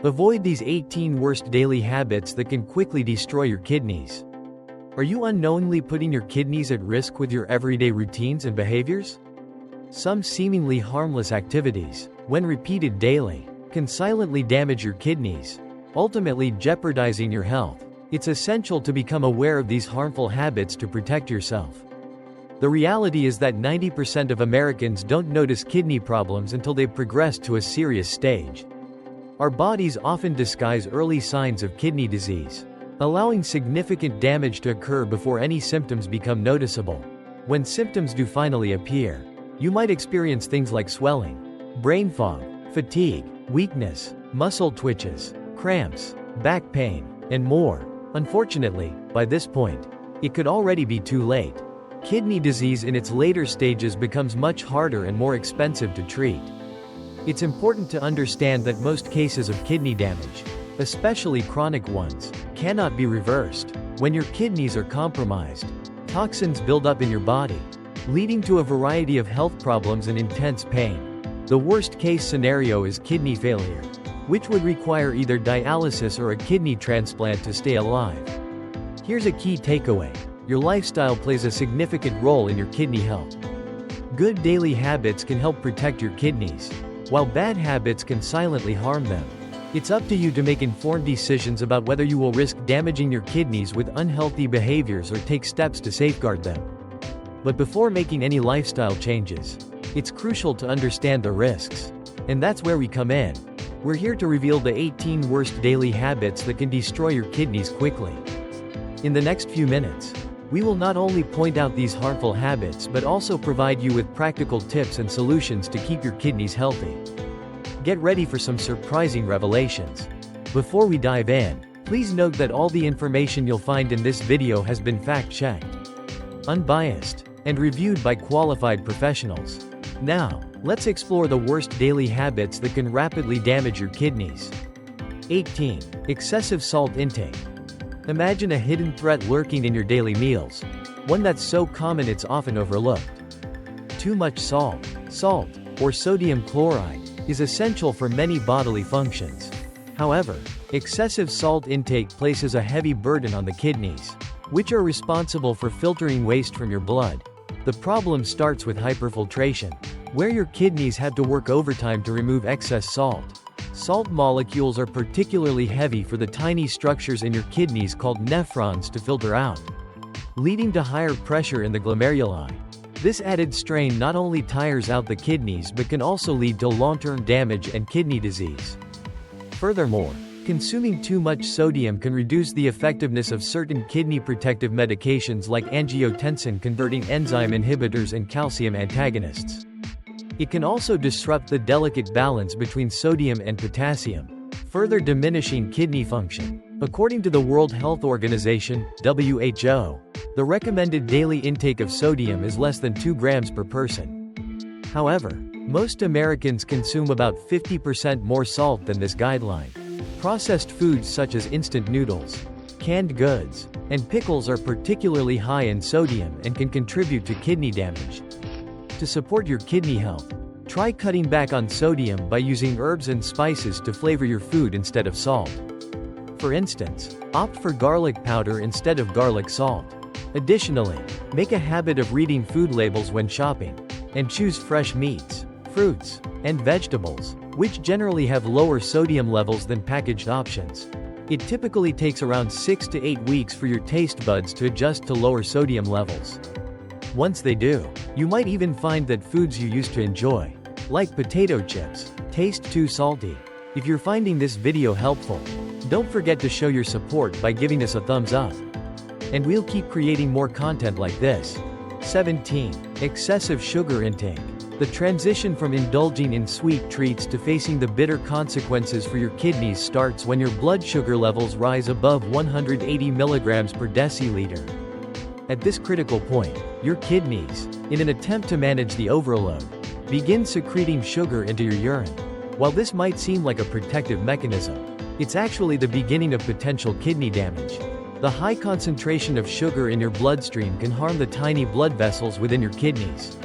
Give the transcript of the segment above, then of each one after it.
Avoid these 18 worst daily habits that can quickly destroy your kidneys. Are you unknowingly putting your kidneys at risk with your everyday routines and behaviors? Some seemingly harmless activities, when repeated daily, can silently damage your kidneys, ultimately jeopardizing your health. It's essential to become aware of these harmful habits to protect yourself. The reality is that 90% of Americans don't notice kidney problems until they've progressed to a serious stage. Our bodies often disguise early signs of kidney disease, allowing significant damage to occur before any symptoms become noticeable. When symptoms do finally appear, you might experience things like swelling, brain fog, fatigue, weakness, muscle twitches, cramps, back pain, and more. Unfortunately, by this point, it could already be too late. Kidney disease in its later stages becomes much harder and more expensive to treat. It's important to understand that most cases of kidney damage, especially chronic ones, cannot be reversed. When your kidneys are compromised, toxins build up in your body, leading to a variety of health problems and intense pain. The worst-case scenario is kidney failure, which would require either dialysis or a kidney transplant to stay alive. Here's a key takeaway: your lifestyle plays a significant role in your kidney health. Good daily habits can help protect your kidneys, while bad habits can silently harm them. It's up to you to make informed decisions about whether you will risk damaging your kidneys with unhealthy behaviors or take steps to safeguard them. But before making any lifestyle changes, it's crucial to understand the risks. And that's where we come in. We're here to reveal the 18 worst daily habits that can destroy your kidneys quickly. In the next few minutes, we will not only point out these harmful habits but also provide you with practical tips and solutions to keep your kidneys healthy. Get ready for some surprising revelations. Before we dive in, please note that all the information you'll find in this video has been fact-checked, unbiased, and reviewed by qualified professionals. Now, let's explore the worst daily habits that can rapidly damage your kidneys. 18. Excessive salt intake. Imagine a hidden threat lurking in your daily meals, one that's so common it's often overlooked. Too much salt, or sodium chloride, is essential for many bodily functions. However, excessive salt intake places a heavy burden on the kidneys, which are responsible for filtering waste from your blood. The problem starts with hyperfiltration, where your kidneys have to work overtime to remove excess salt. Salt molecules are particularly heavy for the tiny structures in your kidneys called nephrons to filter out, leading to higher pressure in the glomeruli. This added strain not only tires out the kidneys but can also lead to long-term damage and kidney disease. Furthermore, consuming too much sodium can reduce the effectiveness of certain kidney protective medications like angiotensin-converting enzyme inhibitors and calcium antagonists. It can also disrupt the delicate balance between sodium and potassium, further diminishing kidney function. According to the World Health Organization, WHO, the recommended daily intake of sodium is less than 2 grams per person. However, most Americans consume about 50% more salt than this guideline. Processed foods such as instant noodles, canned goods, and pickles are particularly high in sodium and can contribute to kidney damage. To support your kidney health, try cutting back on sodium by using herbs and spices to flavor your food instead of salt. For instance, opt for garlic powder instead of garlic salt. Additionally, make a habit of reading food labels when shopping, and choose fresh meats, fruits, and vegetables, which generally have lower sodium levels than packaged options. It typically takes around 6 to 8 weeks for your taste buds to adjust to lower sodium levels. Once they do, you might even find that foods you used to enjoy, like potato chips, taste too salty. If you're finding this video helpful, don't forget to show your support by giving us a thumbs up. And we'll keep creating more content like this. 17. Excessive sugar intake. The transition from indulging in sweet treats to facing the bitter consequences for your kidneys starts when your blood sugar levels rise above 180 milligrams per deciliter. At this critical point, your kidneys, in an attempt to manage the overload, begin secreting sugar into your urine. While this might seem like a protective mechanism, it's actually the beginning of potential kidney damage. The high concentration of sugar in your bloodstream can harm the tiny blood vessels within your kidneys,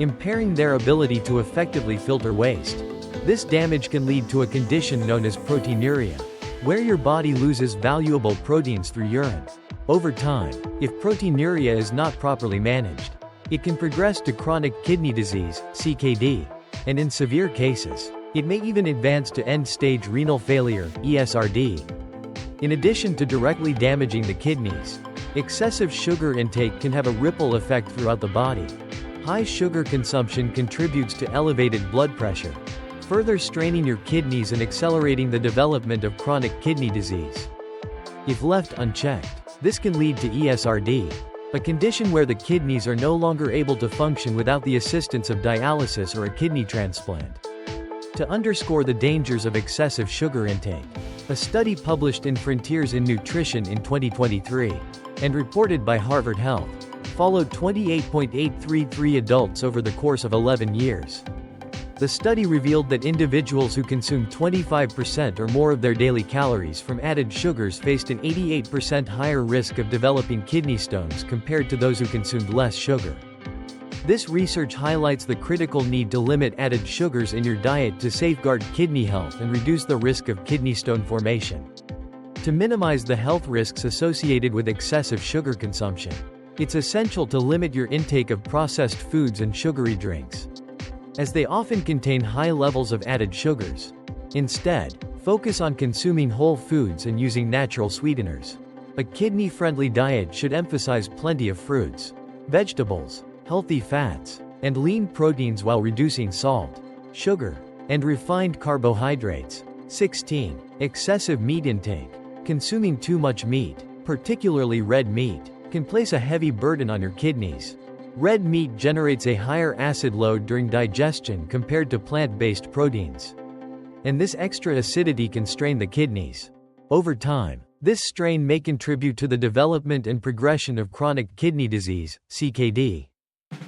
impairing their ability to effectively filter waste. This damage can lead to a condition known as proteinuria, where your body loses valuable proteins through urine. Over time, if proteinuria is not properly managed, it can progress to chronic kidney disease, CKD, and in severe cases, it may even advance to end-stage renal failure, ESRD. In addition to directly damaging the kidneys, excessive sugar intake can have a ripple effect throughout the body. High sugar consumption contributes to elevated blood pressure, further straining your kidneys and accelerating the development of chronic kidney disease. If left unchecked, this can lead to ESRD, a condition where the kidneys are no longer able to function without the assistance of dialysis or a kidney transplant. To underscore the dangers of excessive sugar intake, a study published in Frontiers in Nutrition in 2023, and reported by Harvard Health, followed 28.833 adults over the course of 11 years. The study revealed that individuals who consumed 25% or more of their daily calories from added sugars faced an 88% higher risk of developing kidney stones compared to those who consumed less sugar. This research highlights the critical need to limit added sugars in your diet to safeguard kidney health and reduce the risk of kidney stone formation. To minimize the health risks associated with excessive sugar consumption, it's essential to limit your intake of processed foods and sugary drinks, as they often contain high levels of added sugars. Instead, focus on consuming whole foods and using natural sweeteners. A kidney-friendly diet should emphasize plenty of fruits, vegetables, healthy fats, and lean proteins while reducing salt, sugar, and refined carbohydrates. 16. Excessive meat intake. Consuming too much meat, particularly red meat, can place a heavy burden on your kidneys. Red meat generates a higher acid load during digestion compared to plant-based proteins, and this extra acidity can strain the kidneys. Over time, this strain may contribute to the development and progression of chronic kidney disease, CKD,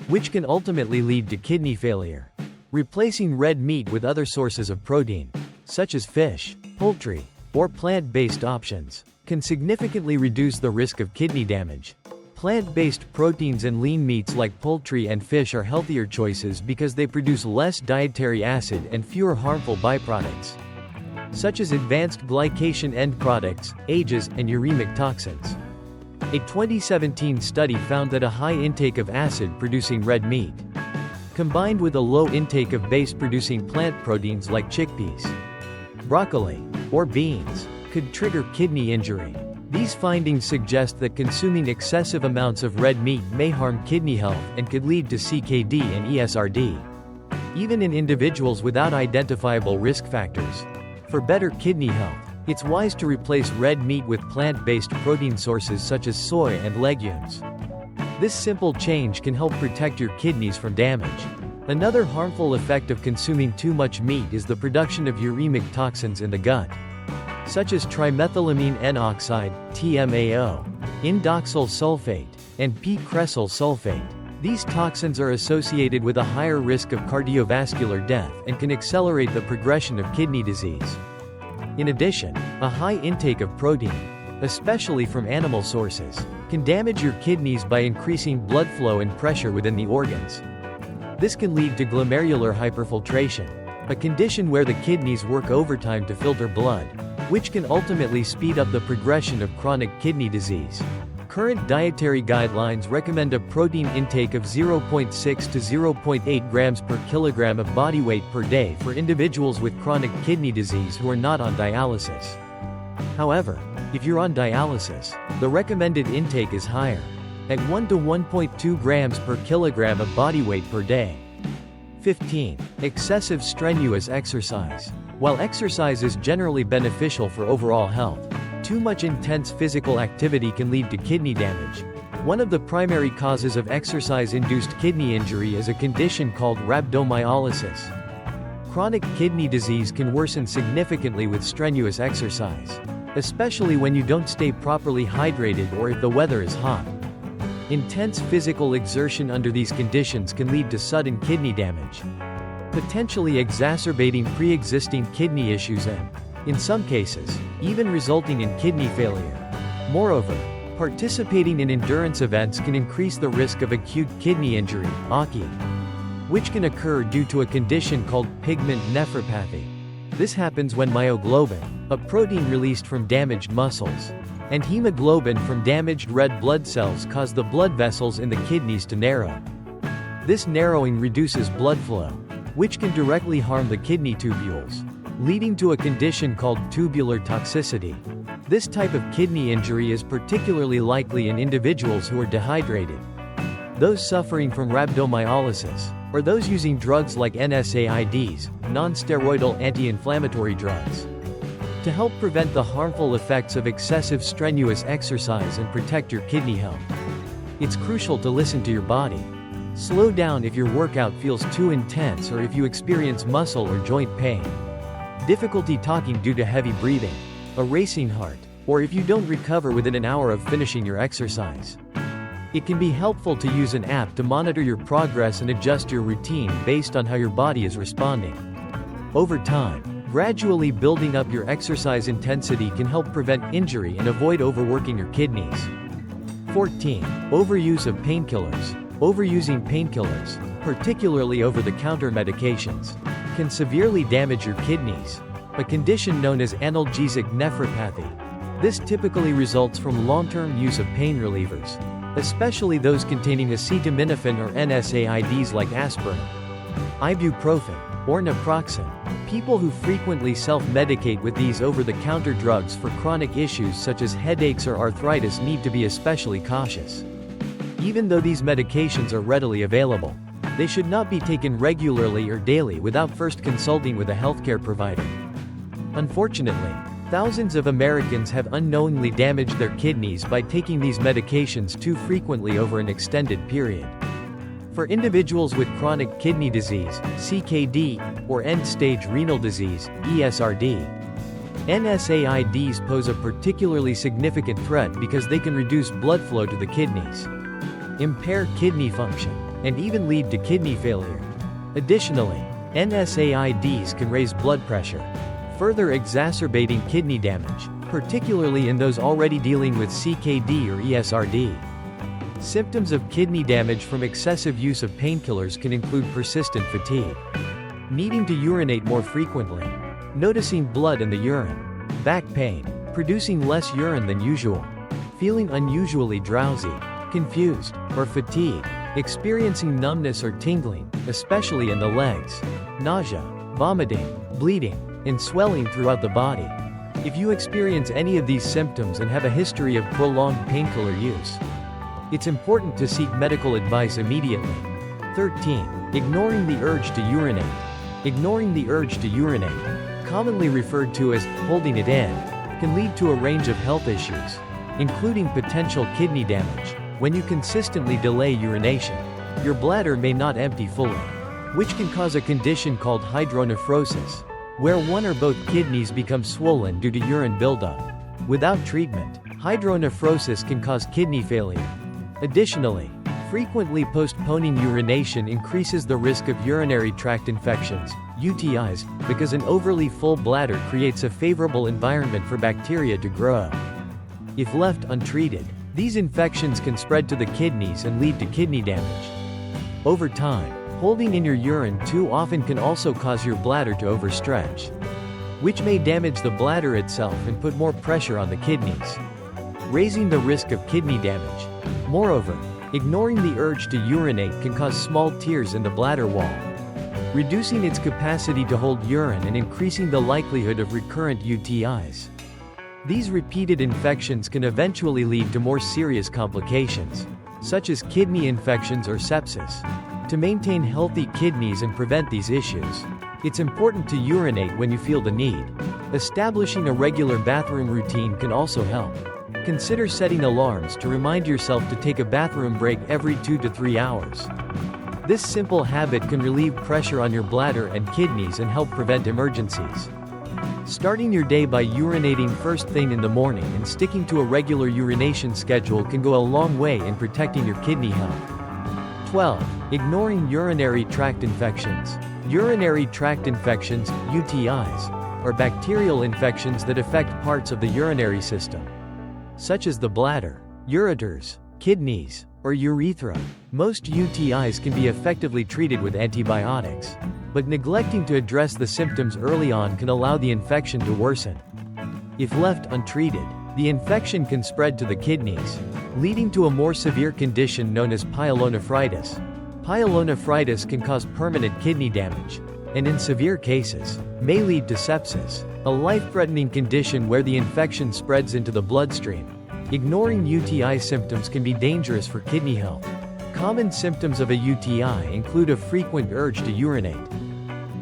which can ultimately lead to kidney failure. Replacing red meat with other sources of protein, such as fish, poultry, or plant-based options, can significantly reduce the risk of kidney damage. Plant-based proteins and lean meats like poultry and fish are healthier choices because they produce less dietary acid and fewer harmful byproducts, such as advanced glycation end products, AGEs, and uremic toxins. A 2017 study found that a high intake of acid-producing red meat, combined with a low intake of base-producing plant proteins like chickpeas, broccoli, or beans, could trigger kidney injury. These findings suggest that consuming excessive amounts of red meat may harm kidney health and could lead to CKD and ESRD, even in individuals without identifiable risk factors. For better kidney health, it's wise to replace red meat with plant-based protein sources such as soy and legumes. This simple change can help protect your kidneys from damage. Another harmful effect of consuming too much meat is the production of uremic toxins in the gut, such as trimethylamine N-oxide, TMAO, indoxyl sulfate, and P-cresyl sulfate. These toxins are associated with a higher risk of cardiovascular death and can accelerate the progression of kidney disease. In addition, a high intake of protein, especially from animal sources, can damage your kidneys by increasing blood flow and pressure within the organs. This can lead to glomerular hyperfiltration, a condition where the kidneys work overtime to filter blood, which can ultimately speed up the progression of chronic kidney disease. Current dietary guidelines recommend a protein intake of 0.6 to 0.8 grams per kilogram of body weight per day for individuals with chronic kidney disease who are not on dialysis. However, if you're on dialysis, the recommended intake is higher, at 1 to 1.2 grams per kilogram of body weight per day. 15. Excessive strenuous exercise. While exercise is generally beneficial for overall health, too much intense physical activity can lead to kidney damage. One of the primary causes of exercise-induced kidney injury is a condition called rhabdomyolysis. Chronic kidney disease can worsen significantly with strenuous exercise, especially when you don't stay properly hydrated or if the weather is hot. Intense physical exertion under these conditions can lead to sudden kidney damage, potentially exacerbating pre-existing kidney issues and, in some cases, even resulting in kidney failure. Moreover, participating in endurance events can increase the risk of acute kidney injury, AKI. which can occur due to a condition called pigment nephropathy. This happens when myoglobin, a protein released from damaged muscles, and hemoglobin from damaged red blood cells cause the blood vessels in the kidneys to narrow. This narrowing reduces blood flow, which can directly harm the kidney tubules, leading to a condition called tubular toxicity. This type of kidney injury is particularly likely in individuals who are dehydrated, those suffering from rhabdomyolysis, or those using drugs like NSAIDs, non-steroidal anti-inflammatory drugs. To help prevent the harmful effects of excessive strenuous exercise and protect your kidney health, it's crucial to listen to your body. Slow down if your workout feels too intense or if you experience muscle or joint pain, difficulty talking due to heavy breathing, a racing heart, or if you don't recover within an hour of finishing your exercise. It can be helpful to use an app to monitor your progress and adjust your routine based on how your body is responding. Over time, gradually building up your exercise intensity can help prevent injury and avoid overworking your kidneys. 14. Overuse of painkillers. Overusing painkillers, particularly over-the-counter medications, can severely damage your kidneys, a condition known as analgesic nephropathy. This typically results from long-term use of pain relievers, especially those containing acetaminophen or NSAIDs like aspirin, ibuprofen, or naproxen. People who frequently self-medicate with these over-the-counter drugs for chronic issues such as headaches or arthritis need to be especially cautious. Even though these medications are readily available, they should not be taken regularly or daily without first consulting with a healthcare provider. Unfortunately, thousands of Americans have unknowingly damaged their kidneys by taking these medications too frequently over an extended period. For individuals with chronic kidney disease, CKD, or end-stage renal disease, ESRD, NSAIDs pose a particularly significant threat because they can reduce blood flow to the kidneys, impair kidney function, and even lead to kidney failure. Additionally, NSAIDs can raise blood pressure, further exacerbating kidney damage, particularly in those already dealing with CKD or ESRD. Symptoms of kidney damage from excessive use of painkillers can include persistent fatigue, needing to urinate more frequently, noticing blood in the urine, back pain, producing less urine than usual, feeling unusually drowsy, confused, or fatigued, experiencing numbness or tingling, especially in the legs, nausea, vomiting, bleeding, and swelling throughout the body. If you experience any of these symptoms and have a history of prolonged painkiller use, it's important to seek medical advice immediately. 13. Ignoring the urge to urinate. Ignoring the urge to urinate, commonly referred to as holding it in, can lead to a range of health issues, including potential kidney damage. When you consistently delay urination, your bladder may not empty fully, which can cause a condition called hydronephrosis, where one or both kidneys become swollen due to urine buildup. Without treatment, hydronephrosis can cause kidney failure. Additionally, frequently postponing urination increases the risk of urinary tract infections, UTIs, because an overly full bladder creates a favorable environment for bacteria to grow. If left untreated, these infections can spread to the kidneys and lead to kidney damage. Over time, holding in your urine too often can also cause your bladder to overstretch, which may damage the bladder itself and put more pressure on the kidneys, raising the risk of kidney damage. Moreover, ignoring the urge to urinate can cause small tears in the bladder wall, reducing its capacity to hold urine and increasing the likelihood of recurrent UTIs. These repeated infections can eventually lead to more serious complications, such as kidney infections or sepsis. To maintain healthy kidneys and prevent these issues, it's important to urinate when you feel the need. Establishing a regular bathroom routine can also help. Consider setting alarms to remind yourself to take a bathroom break every 2 to 3 hours. This simple habit can relieve pressure on your bladder and kidneys and help prevent emergencies. Starting your day by urinating first thing in the morning and sticking to a regular urination schedule can go a long way in protecting your kidney health. 12. Ignoring urinary tract infections. Urinary tract infections, UTIs, are bacterial infections that affect parts of the urinary system, such as the bladder, ureters, kidneys, or urethra. Most UTIs can be effectively treated with antibiotics, but neglecting to address the symptoms early on can allow the infection to worsen. If left untreated, the infection can spread to the kidneys, leading to a more severe condition known as pyelonephritis. Pyelonephritis can cause permanent kidney damage, and in severe cases, may lead to sepsis, a life-threatening condition where the infection spreads into the bloodstream. Ignoring UTI symptoms can be dangerous for kidney health. Common symptoms of a UTI include a frequent urge to urinate,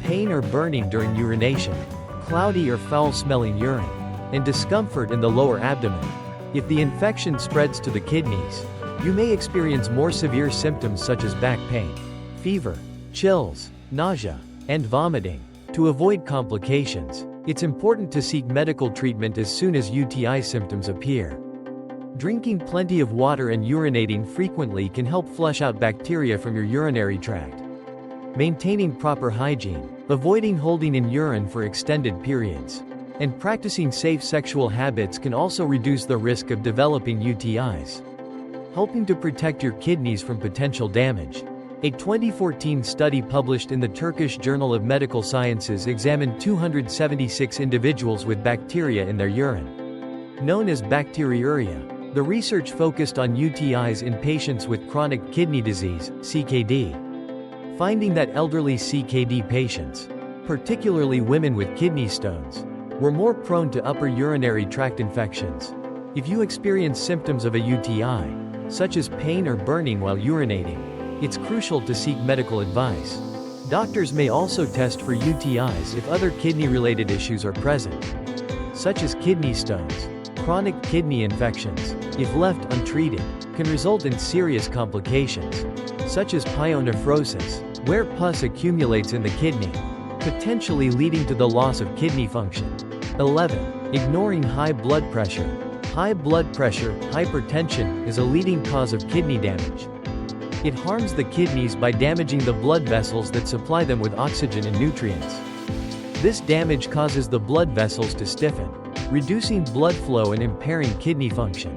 pain or burning during urination, cloudy or foul-smelling urine, and discomfort in the lower abdomen. If the infection spreads to the kidneys, you may experience more severe symptoms such as back pain, fever, chills, nausea, and vomiting. To avoid complications, it's important to seek medical treatment as soon as UTI symptoms appear. Drinking plenty of water and urinating frequently can help flush out bacteria from your urinary tract. Maintaining proper hygiene, avoiding holding in urine for extended periods, and practicing safe sexual habits can also reduce the risk of developing UTIs. Helping to protect your kidneys from potential damage. A 2014 study published in the Turkish Journal of Medical Sciences examined 276 individuals with bacteria in their urine. Known as bacteriuria, the research focused on UTIs in patients with chronic kidney disease, CKD. Finding that elderly CKD patients, particularly women with kidney stones, were more prone to upper urinary tract infections. If you experience symptoms of a UTI, such as pain or burning while urinating, it's crucial to seek medical advice. Doctors may also test for UTIs if other kidney-related issues are present, such as kidney stones. Chronic kidney infections, if left untreated, can result in serious complications, such as pyelonephrosis, where pus accumulates in the kidney, potentially leading to the loss of kidney function. 11. Ignoring high blood pressure. High blood pressure, hypertension, is a leading cause of kidney damage. It harms the kidneys by damaging the blood vessels that supply them with oxygen and nutrients. This damage causes the blood vessels to stiffen, reducing blood flow and impairing kidney function.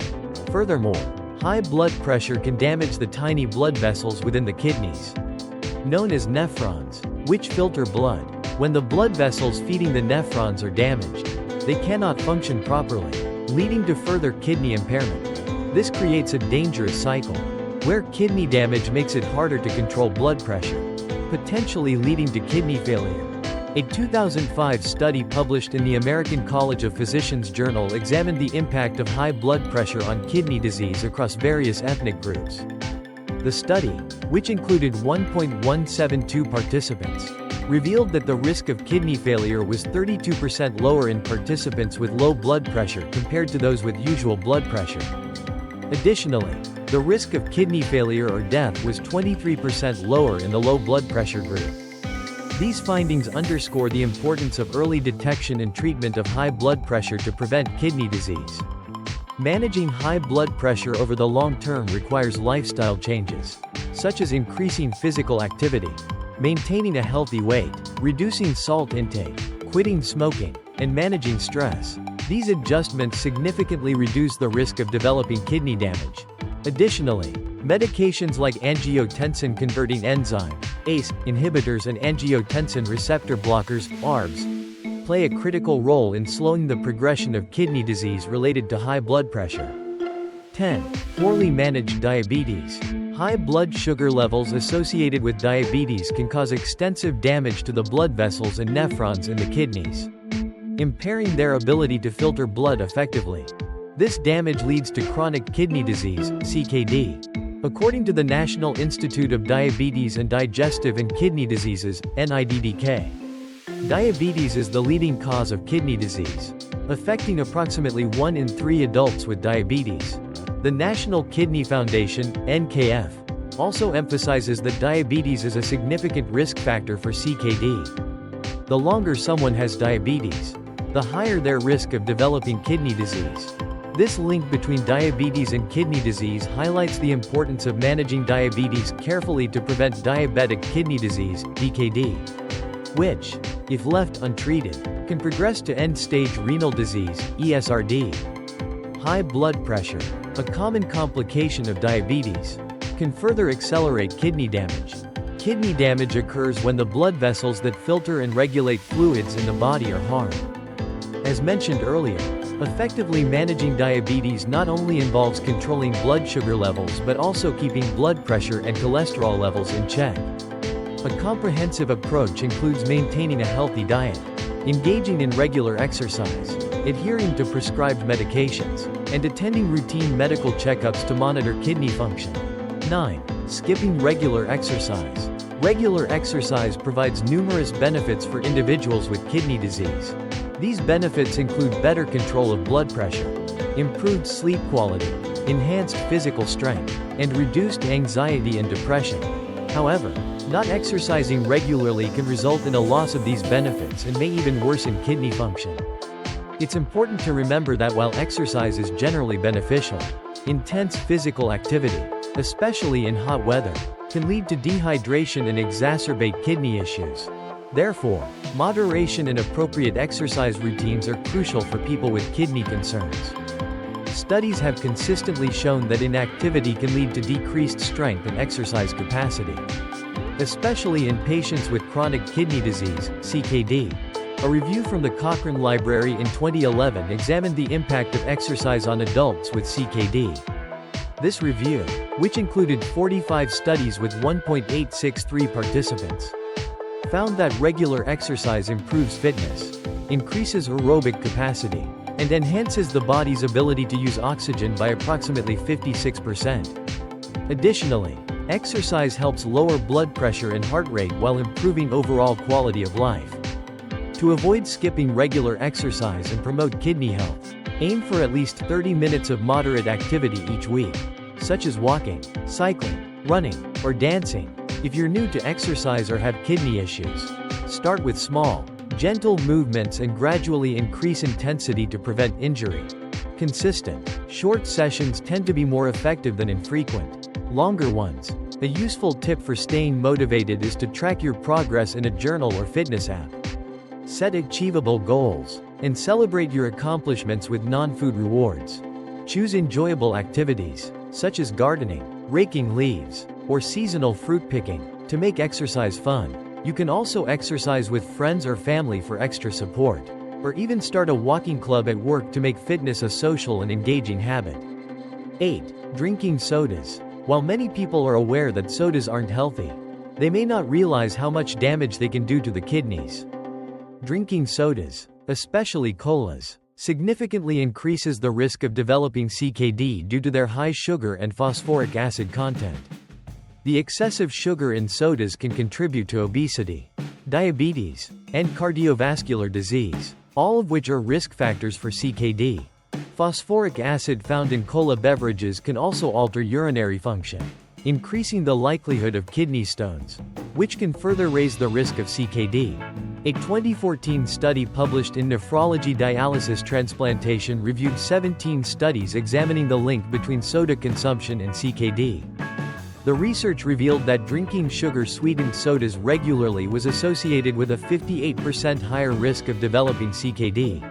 Furthermore, high blood pressure can damage the tiny blood vessels within the kidneys, known as nephrons, which filter blood. When the blood vessels feeding the nephrons are damaged, they cannot function properly, leading to further kidney impairment. This creates a dangerous cycle, where kidney damage makes it harder to control blood pressure, potentially leading to kidney failure. A 2005 study published in the American College of Physicians Journal examined the impact of high blood pressure on kidney disease across various ethnic groups. The study, which included 1.172 participants, revealed that the risk of kidney failure was 32% lower in participants with low blood pressure compared to those with usual blood pressure. Additionally, the risk of kidney failure or death was 23% lower in the low blood pressure group. These findings underscore the importance of early detection and treatment of high blood pressure to prevent kidney disease. Managing high blood pressure over the long term requires lifestyle changes, such as increasing physical activity, maintaining a healthy weight, reducing salt intake, quitting smoking, and managing stress. These adjustments significantly reduce the risk of developing kidney damage. Additionally, medications like angiotensin-converting enzyme (ACE) inhibitors and angiotensin receptor blockers (ARBs) play a critical role in slowing the progression of kidney disease related to high blood pressure. 10. Poorly managed diabetes. High blood sugar levels associated with diabetes can cause extensive damage to the blood vessels and nephrons in the kidneys, impairing their ability to filter blood effectively. This damage leads to chronic kidney disease, CKD. According to the National Institute of Diabetes and Digestive and Kidney Diseases, NIDDK, diabetes is the leading cause of kidney disease, affecting approximately 1 in 3 adults with diabetes. The National Kidney Foundation, NKF, also emphasizes that diabetes is a significant risk factor for CKD. The longer someone has diabetes, the higher their risk of developing kidney disease. This link between diabetes and kidney disease highlights the importance of managing diabetes carefully to prevent diabetic kidney disease, DKD, which, if left untreated, can progress to end-stage renal disease, ESRD. High blood pressure, a common complication of diabetes. can further accelerate kidney damage. Kidney damage occurs when the blood vessels that filter and regulate fluids in the body are harmed. As mentioned earlier, effectively managing diabetes not only involves controlling blood sugar levels but also keeping blood pressure and cholesterol levels in check. A comprehensive approach includes maintaining a healthy diet, engaging in regular exercise, adhering to prescribed medications, and attending routine medical checkups to monitor kidney function. 9. Skipping regular exercise. Regular exercise provides numerous benefits for individuals with kidney disease. These benefits include better control of blood pressure, improved sleep quality, enhanced physical strength, and reduced anxiety and depression. However, not exercising regularly can result in a loss of these benefits and may even worsen kidney function. It's important to remember that while exercise is generally beneficial, intense physical activity, especially in hot weather, can lead to dehydration and exacerbate kidney issues. Therefore, moderation and appropriate exercise routines are crucial for people with kidney concerns. Studies have consistently shown that inactivity can lead to decreased strength and exercise capacity, especially in patients with chronic kidney disease, CKD. A review from the Cochrane Library in 2011 examined the impact of exercise on adults with CKD. This review, which included 45 studies with 1.863 participants, found that regular exercise improves fitness, increases aerobic capacity, and enhances the body's ability to use oxygen by approximately 56%. Additionally, exercise helps lower blood pressure and heart rate while improving overall quality of life. To avoid skipping regular exercise and promote kidney health, aim for at least 30 minutes of moderate activity each week, such as walking, cycling, running, or dancing. If you're new to exercise or have kidney issues, start with small, gentle movements and gradually increase intensity to prevent injury. Consistent, short sessions tend to be more effective than infrequent, longer ones. A useful tip for staying motivated is to track your progress in a journal or fitness app. Set achievable goals, and celebrate your accomplishments with non-food rewards. Choose enjoyable activities, such as gardening, raking leaves, or seasonal fruit picking, to make exercise fun. You can also exercise with friends or family for extra support, or even start a walking club at work to make fitness a social and engaging habit. 8. Drinking sodas. While many people are aware that sodas aren't healthy, they may not realize how much damage they can do to the kidneys. Drinking sodas, especially colas, significantly increases the risk of developing CKD due to their high sugar and phosphoric acid content. The excessive sugar in sodas can contribute to obesity, diabetes, and cardiovascular disease, all of which are risk factors for CKD. Phosphoric acid found in cola beverages can also alter urinary function, increasing the likelihood of kidney stones, which can further raise the risk of CKD. A 2014 study published in Nephrology Dialysis Transplantation reviewed 17 studies examining the link between soda consumption and CKD. The research revealed that drinking sugar-sweetened sodas regularly was associated with a 58% higher risk of developing CKD.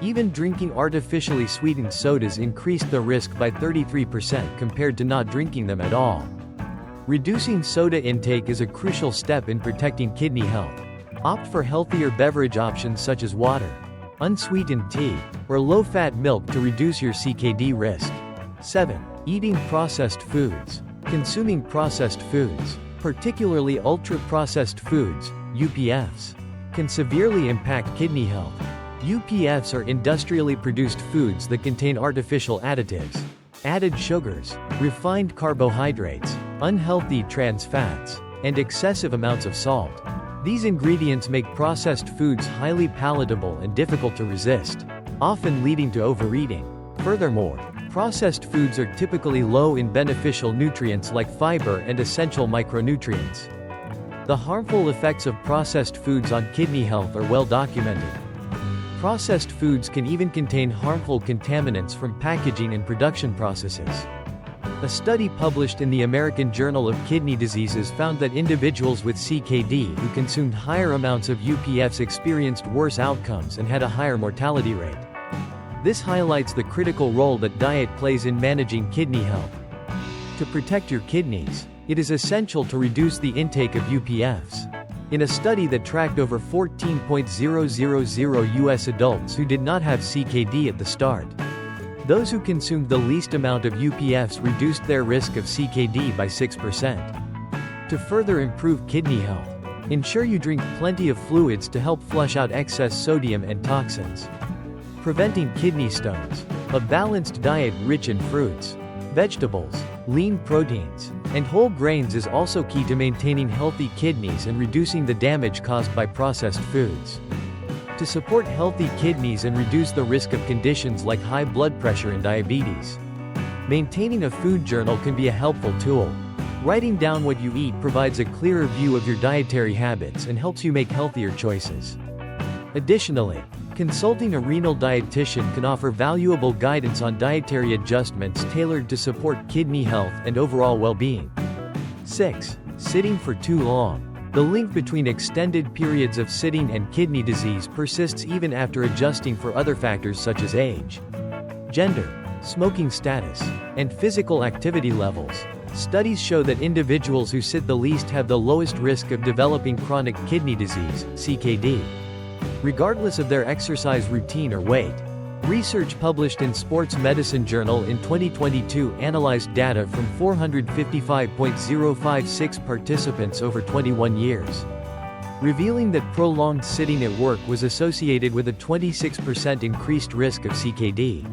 Even drinking artificially sweetened sodas increased the risk by 33% compared to not drinking them at all. Reducing soda intake is a crucial step in protecting kidney health. Opt for healthier beverage options such as water, unsweetened tea, or low-fat milk to reduce your CKD risk. 7. Eating processed foods. Consuming processed foods, particularly ultra-processed foods, UPFs, can severely impact kidney health. UPFs are industrially produced foods that contain artificial additives, added sugars, refined carbohydrates, unhealthy trans fats, and excessive amounts of salt. These ingredients make processed foods highly palatable and difficult to resist, often leading to overeating. Furthermore, processed foods are typically low in beneficial nutrients like fiber and essential micronutrients. The harmful effects of processed foods on kidney health are well documented. Processed foods can even contain harmful contaminants from packaging and production processes. A study published in the American Journal of Kidney Diseases found that individuals with CKD who consumed higher amounts of UPFs experienced worse outcomes and had a higher mortality rate. This highlights the critical role that diet plays in managing kidney health. To protect your kidneys, it is essential to reduce the intake of UPFs. In a study that tracked over 14,000 US adults who did not have CKD at the start, those who consumed the least amount of UPFs reduced their risk of CKD by 6%. To further improve kidney health, ensure you drink plenty of fluids to help flush out excess sodium and toxins. Preventing kidney stones. A balanced diet rich in fruits, vegetables, lean proteins, and whole grains is also key to maintaining healthy kidneys and reducing the damage caused by processed foods. To support healthy kidneys and reduce the risk of conditions like high blood pressure and diabetes, maintaining a food journal can be a helpful tool. Writing down what you eat provides a clearer view of your dietary habits and helps you make healthier choices. Additionally, consulting a renal dietitian can offer valuable guidance on dietary adjustments tailored to support kidney health and overall well-being. 6. Sitting for too long. The link between extended periods of sitting and kidney disease persists even after adjusting for other factors such as age, gender, smoking status, and physical activity levels. Studies show that individuals who sit the least have the lowest risk of developing chronic kidney disease, CKD, regardless of their exercise routine or weight. Research published in Sports Medicine Journal in 2022 analyzed data from 455,056 participants over 21 years, revealing that prolonged sitting at work was associated with a 26% increased risk of CKD,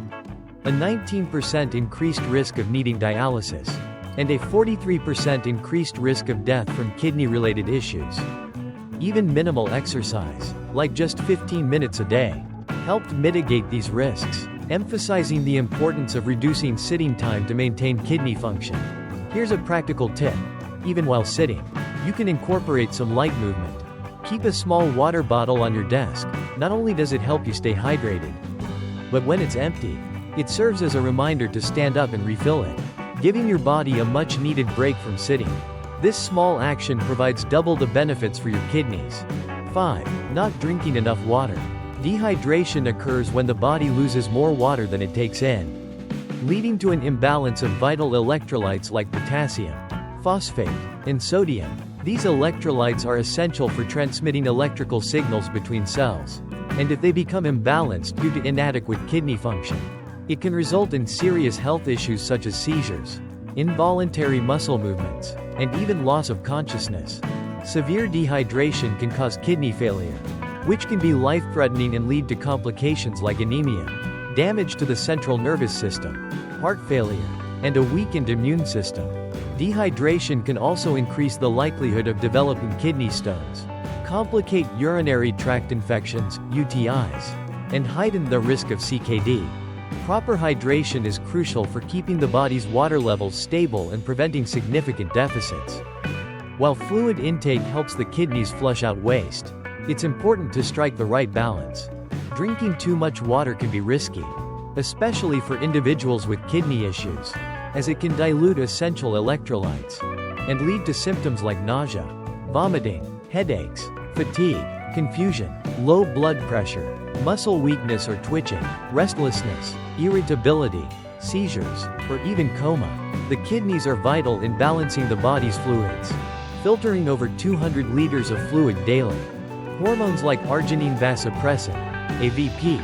a 19% increased risk of needing dialysis, and a 43% increased risk of death from kidney-related issues. Even minimal exercise, like just 15 minutes a day, helped mitigate these risks, emphasizing the importance of reducing sitting time to maintain kidney function. Here's a practical tip. Even while sitting, you can incorporate some light movement. Keep a small water bottle on your desk. Not only does it help you stay hydrated, but when it's empty, it serves as a reminder to stand up and refill it, giving your body a much-needed break from sitting. This small action provides double the benefits for your kidneys. 5. Not drinking enough water. Dehydration occurs when the body loses more water than it takes in, leading to an imbalance of vital electrolytes like potassium, phosphate, and sodium. These electrolytes are essential for transmitting electrical signals between cells, and if they become imbalanced due to inadequate kidney function, it can result in serious health issues such as seizures, involuntary muscle movements, and even loss of consciousness. Severe dehydration can cause kidney failure, which can be life-threatening and lead to complications like anemia, damage to the central nervous system, heart failure, and a weakened immune system. Dehydration can also increase the likelihood of developing kidney stones, complicate urinary tract infections, UTIs, and heighten the risk of CKD. Proper hydration is crucial for keeping the body's water levels stable and preventing significant deficits. While fluid intake helps the kidneys flush out waste, it's important to strike the right balance. Drinking too much water can be risky, especially for individuals with kidney issues, as it can dilute essential electrolytes and lead to symptoms like nausea, vomiting, headaches, fatigue, confusion, low blood pressure, muscle weakness or twitching, restlessness, irritability, seizures, or even coma. The kidneys are vital in balancing the body's fluids, filtering over 200 liters of fluid daily. Hormones like arginine vasopressin, AVP,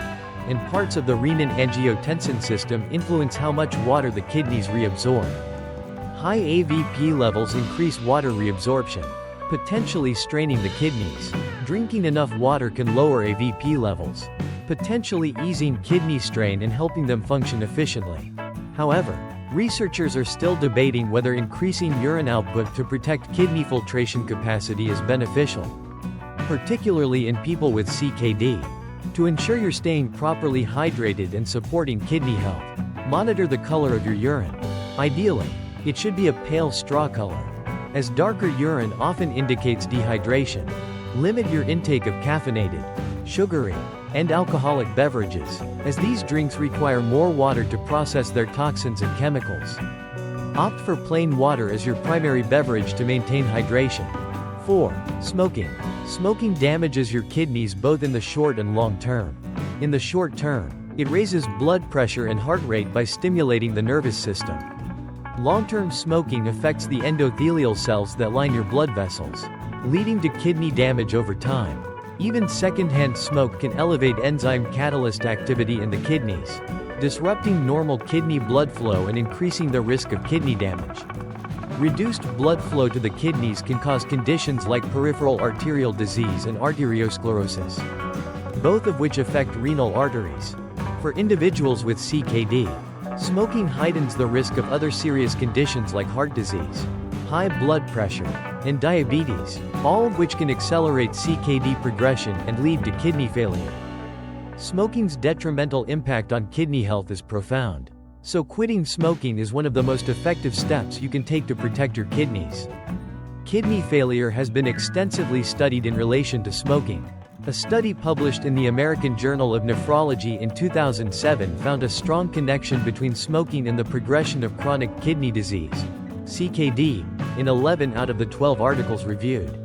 and parts of the renin-angiotensin system influence how much water the kidneys reabsorb. High AVP levels increase water reabsorption, potentially straining the kidneys. Drinking enough water can lower AVP levels, potentially easing kidney strain and helping them function efficiently. However, researchers are still debating whether increasing urine output to protect kidney filtration capacity is beneficial, particularly in people with CKD. To ensure you're staying properly hydrated and supporting kidney health, monitor the color of your urine. Ideally, it should be a pale straw color, as darker urine often indicates dehydration. Limit your intake of caffeinated, sugary, and alcoholic beverages, as these drinks require more water to process their toxins and chemicals. Opt for plain water as your primary beverage to maintain hydration. 4. Smoking. Smoking damages your kidneys both in the short and long term. In the short term, it raises blood pressure and heart rate by stimulating the nervous system. Long-term smoking affects the endothelial cells that line your blood vessels, leading to kidney damage over time. Even secondhand smoke can elevate enzyme catalyst activity in the kidneys, disrupting normal kidney blood flow and increasing the risk of kidney damage. Reduced blood flow to the kidneys can cause conditions like peripheral arterial disease and arteriosclerosis, both of which affect renal arteries. For individuals with CKD, smoking heightens the risk of other serious conditions like heart disease, high blood pressure, and diabetes, all of which can accelerate CKD progression and lead to kidney failure. Smoking's detrimental impact on kidney health is profound, so quitting smoking is one of the most effective steps you can take to protect your kidneys. Kidney failure has been extensively studied in relation to smoking. A study published in the American Journal of Nephrology in 2007 found a strong connection between smoking and the progression of chronic kidney disease, CKD, in 11 out of the 12 articles reviewed.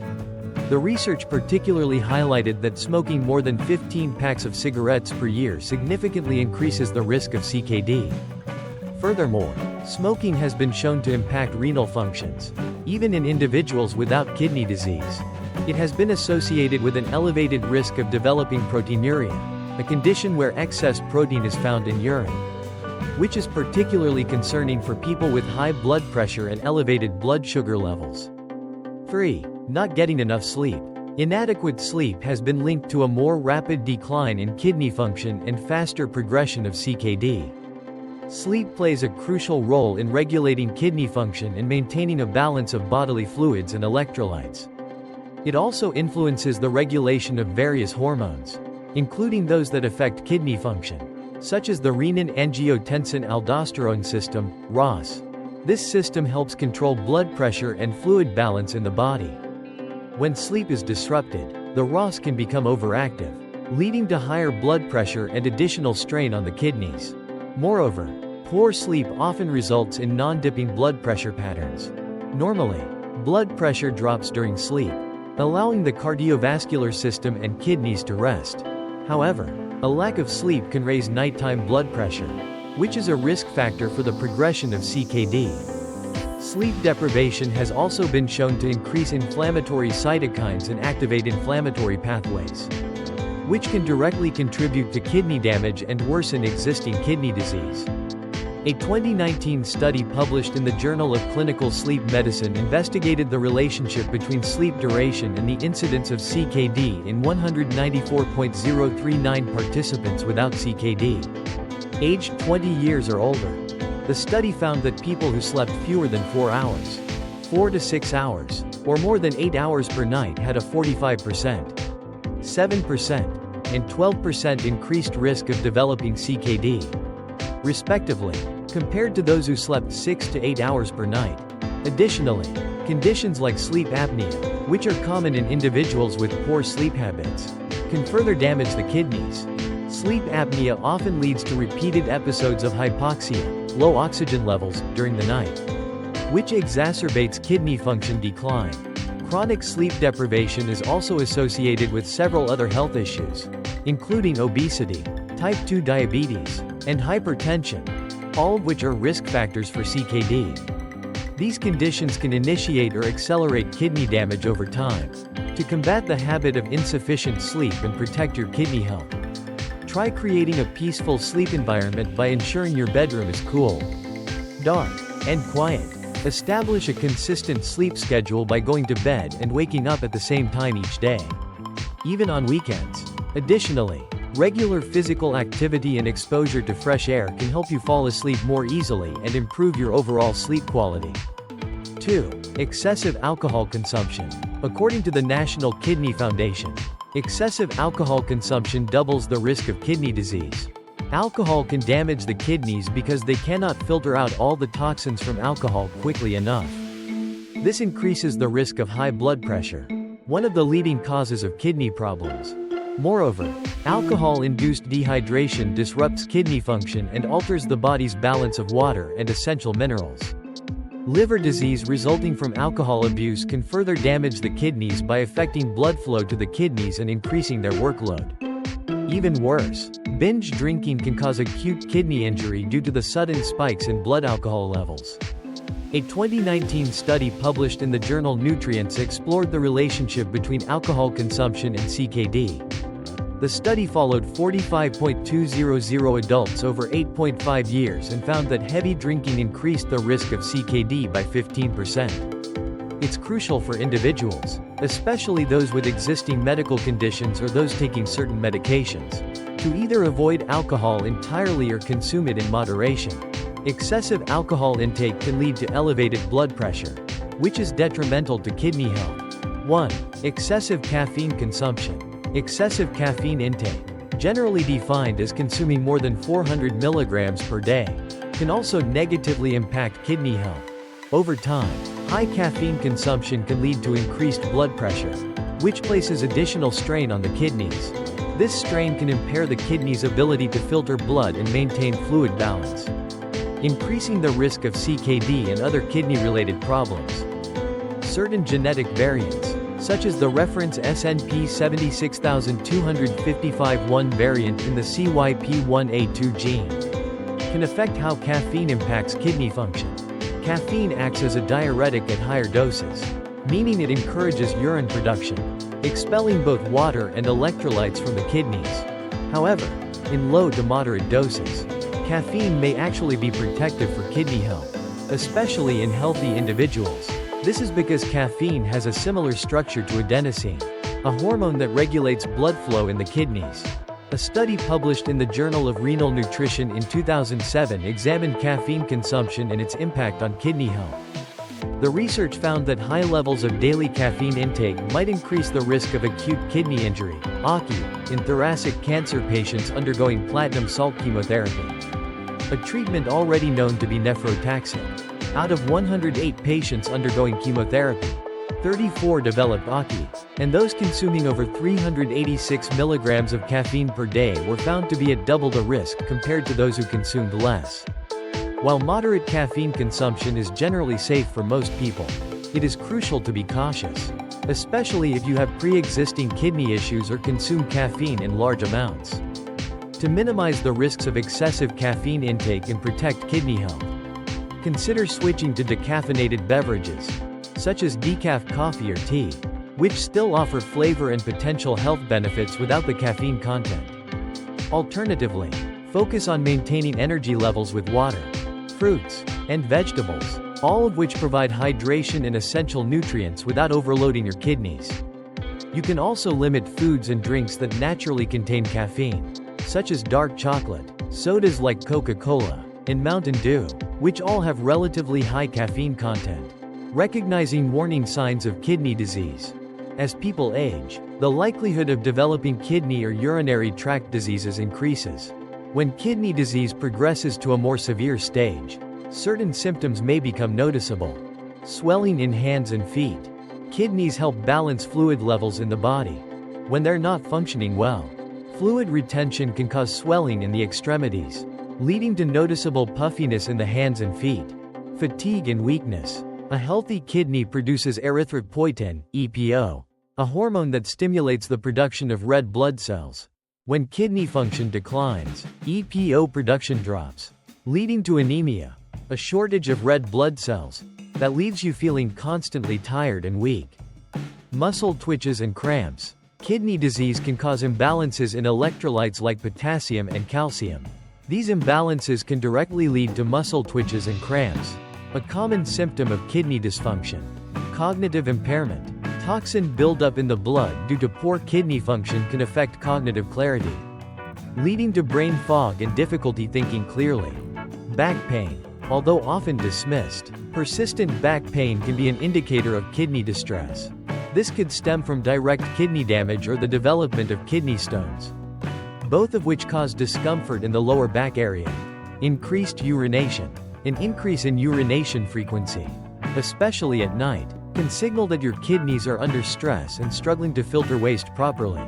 The research particularly highlighted that smoking more than 15 packs of cigarettes per year significantly increases the risk of CKD. Furthermore, smoking has been shown to impact renal functions, even in individuals without kidney disease. It has been associated with an elevated risk of developing proteinuria, a condition where excess protein is found in urine, which is particularly concerning for people with high blood pressure and elevated blood sugar levels. 3. Not getting enough sleep. Inadequate sleep has been linked to a more rapid decline in kidney function and faster progression of CKD. Sleep plays a crucial role in regulating kidney function and maintaining a balance of bodily fluids and electrolytes. It also influences the regulation of various hormones, including those that affect kidney function, such as the renin-angiotensin-aldosterone system, RAS. This system helps control blood pressure and fluid balance in the body. When sleep is disrupted, the RAS can become overactive, leading to higher blood pressure and additional strain on the kidneys. Moreover, poor sleep often results in non-dipping blood pressure patterns. Normally, blood pressure drops during sleep, allowing the cardiovascular system and kidneys to rest. However, a lack of sleep can raise nighttime blood pressure, which is a risk factor for the progression of CKD. Sleep deprivation has also been shown to increase inflammatory cytokines and activate inflammatory pathways, which can directly contribute to kidney damage and worsen existing kidney disease. A 2019 study published in the Journal of Clinical Sleep Medicine investigated the relationship between sleep duration and the incidence of CKD in 194,039 participants without CKD, aged 20 years or older. The study found that people who slept fewer than 4 hours, 4 to 6 hours, or more than 8 hours per night had a 45%, 7%, and 12% increased risk of developing CKD, respectively, compared to those who slept 6 to 8 hours per night. Additionally, conditions like sleep apnea, which are common in individuals with poor sleep habits, can further damage the kidneys. Sleep apnea often leads to repeated episodes of hypoxia, low oxygen levels, during the night, which exacerbates kidney function decline. Chronic sleep deprivation is also associated with several other health issues, including obesity, type 2 diabetes, and hypertension, all of which are risk factors for CKD. These conditions can initiate or accelerate kidney damage over time. To combat the habit of insufficient sleep and protect your kidney health, try creating a peaceful sleep environment by ensuring your bedroom is cool, dark, and quiet. Establish a consistent sleep schedule by going to bed and waking up at the same time each day, even on weekends. Additionally, regular physical activity and exposure to fresh air can help you fall asleep more easily and improve your overall sleep quality. 2. Excessive alcohol consumption. According to the National Kidney Foundation, excessive alcohol consumption doubles the risk of kidney disease. Alcohol can damage the kidneys because they cannot filter out all the toxins from alcohol quickly enough. This increases the risk of high blood pressure, one of the leading causes of kidney problems. Moreover, alcohol-induced dehydration disrupts kidney function and alters the body's balance of water and essential minerals. Liver disease resulting from alcohol abuse can further damage the kidneys by affecting blood flow to the kidneys and increasing their workload. Even worse, binge drinking can cause acute kidney injury due to the sudden spikes in blood alcohol levels. A 2019 study published in the journal Nutrients explored the relationship between alcohol consumption and CKD. The study followed 45,200 adults over 8.5 years and found that heavy drinking increased the risk of CKD by 15%. It's crucial for individuals, especially those with existing medical conditions or those taking certain medications, to either avoid alcohol entirely or consume it in moderation. Excessive alcohol intake can lead to elevated blood pressure, which is detrimental to kidney health. 1. Excessive caffeine consumption. Excessive caffeine intake, generally defined as consuming more than 400 milligrams per day, can also negatively impact kidney health. Over time, high caffeine consumption can lead to increased blood pressure, which places additional strain on the kidneys. This strain can impair the kidney's ability to filter blood and maintain fluid balance, increasing the risk of CKD and other kidney-related problems. Certain genetic variants, such as the reference SNP 76255-1 variant in the CYP1A2 gene, can affect how caffeine impacts kidney function. Caffeine acts as a diuretic at higher doses, meaning it encourages urine production, expelling both water and electrolytes from the kidneys. However, in low to moderate doses, caffeine may actually be protective for kidney health, especially in healthy individuals. This is because caffeine has a similar structure to adenosine, a hormone that regulates blood flow in the kidneys. A study published in the Journal of Renal Nutrition in 2007 examined caffeine consumption and its impact on kidney health. The research found that high levels of daily caffeine intake might increase the risk of acute kidney injury, AKI, in thoracic cancer patients undergoing platinum salt chemotherapy, a treatment already known to be nephrotoxic. Out of 108 patients undergoing chemotherapy, 34 developed AKI, and those consuming over 386 milligrams of caffeine per day were found to be at double the risk compared to those who consumed less. While moderate caffeine consumption is generally safe for most people, it is crucial to be cautious, especially if you have pre-existing kidney issues or consume caffeine in large amounts. To minimize the risks of excessive caffeine intake and protect kidney health, consider switching to decaffeinated beverages, such as decaf coffee or tea, which still offer flavor and potential health benefits without the caffeine content. Alternatively, focus on maintaining energy levels with water, fruits, and vegetables, all of which provide hydration and essential nutrients without overloading your kidneys. You can also limit foods and drinks that naturally contain caffeine, such as dark chocolate, sodas like Coca-Cola, and Mountain Dew, which all have relatively high caffeine content. Recognizing warning signs of kidney disease. As people age, the likelihood of developing kidney or urinary tract diseases increases. When kidney disease progresses to a more severe stage, certain symptoms may become noticeable. Swelling in hands and feet. Kidneys help balance fluid levels in the body. When they're not functioning well, fluid retention can cause swelling in the extremities, leading to noticeable puffiness in the hands and feet. Fatigue and weakness. A healthy kidney produces erythropoietin, EPO, a hormone that stimulates the production of red blood cells. When kidney function declines, EPO production drops, leading to anemia, a shortage of red blood cells, that leaves you feeling constantly tired and weak. Muscle twitches and cramps. Kidney disease can cause imbalances in electrolytes like potassium and calcium. These imbalances can directly lead to muscle twitches and cramps, a common symptom of kidney dysfunction. Cognitive impairment. Toxin buildup in the blood due to poor kidney function can affect cognitive clarity, leading to brain fog and difficulty thinking clearly. Back pain. Although often dismissed, persistent back pain can be an indicator of kidney distress. This could stem from direct kidney damage or the development of kidney stones, both of which cause discomfort in the lower back area. Increased urination. An increase in urination frequency, especially at night, can signal that your kidneys are under stress and struggling to filter waste properly.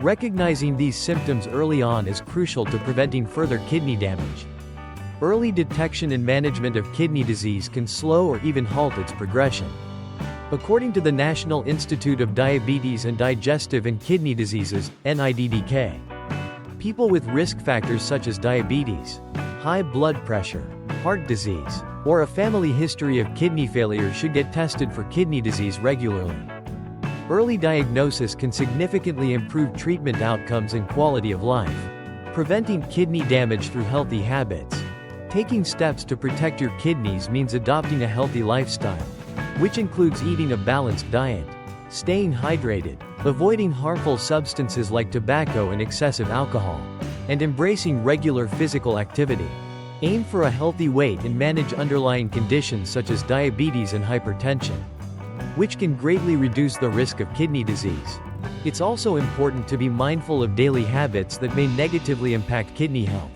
Recognizing these symptoms early on is crucial to preventing further kidney damage. Early detection and management of kidney disease can slow or even halt its progression. According to the National Institute of Diabetes and Digestive and Kidney Diseases, NIDDK, people with risk factors such as diabetes, high blood pressure, heart disease, or a family history of kidney failure should get tested for kidney disease regularly. Early diagnosis can significantly improve treatment outcomes and quality of life. Preventing kidney damage through healthy habits. Taking steps to protect your kidneys means adopting a healthy lifestyle, which includes eating a balanced diet, staying hydrated, avoiding harmful substances like tobacco and excessive alcohol, and embracing regular physical activity. Aim for a healthy weight and manage underlying conditions such as diabetes and hypertension, which can greatly reduce the risk of kidney disease. It's also important to be mindful of daily habits that may negatively impact kidney health.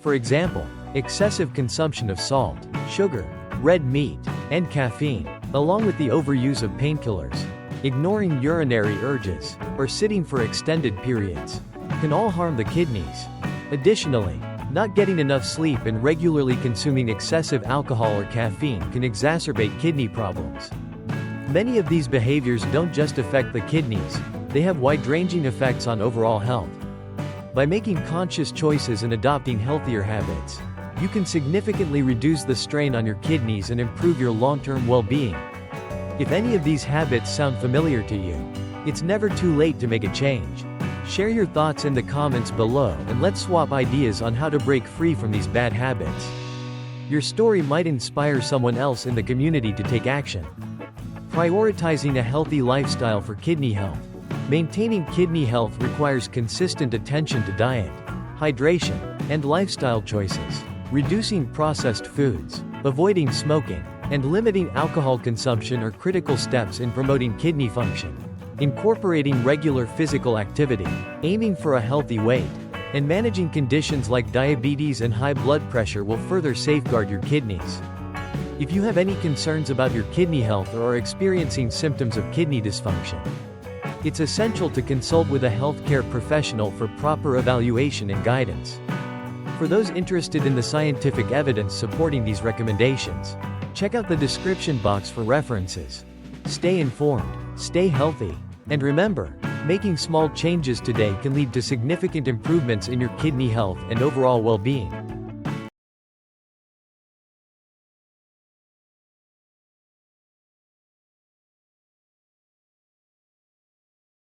For example, excessive consumption of salt, sugar, red meat, and caffeine, along with the overuse of painkillers, ignoring urinary urges, or sitting for extended periods, can all harm the kidneys. Additionally, not getting enough sleep and regularly consuming excessive alcohol or caffeine can exacerbate kidney problems. Many of these behaviors don't just affect the kidneys, they have wide-ranging effects on overall health. By making conscious choices and adopting healthier habits, you can significantly reduce the strain on your kidneys and improve your long-term well-being. If any of these habits sound familiar to you, it's never too late to make a change. Share your thoughts in the comments below and let's swap ideas on how to break free from these bad habits. Your story might inspire someone else in the community to take action. Prioritizing a healthy lifestyle for kidney health. Maintaining kidney health requires consistent attention to diet, hydration, and lifestyle choices. Reducing processed foods, avoiding smoking, and limiting alcohol consumption are critical steps in promoting kidney function. Incorporating regular physical activity, aiming for a healthy weight, and managing conditions like diabetes and high blood pressure will further safeguard your kidneys. If you have any concerns about your kidney health or are experiencing symptoms of kidney dysfunction, it's essential to consult with a healthcare professional for proper evaluation and guidance. For those interested in the scientific evidence supporting these recommendations, check out the description box for references. Stay informed, stay healthy, and remember, making small changes today can lead to significant improvements in your kidney health and overall well-being.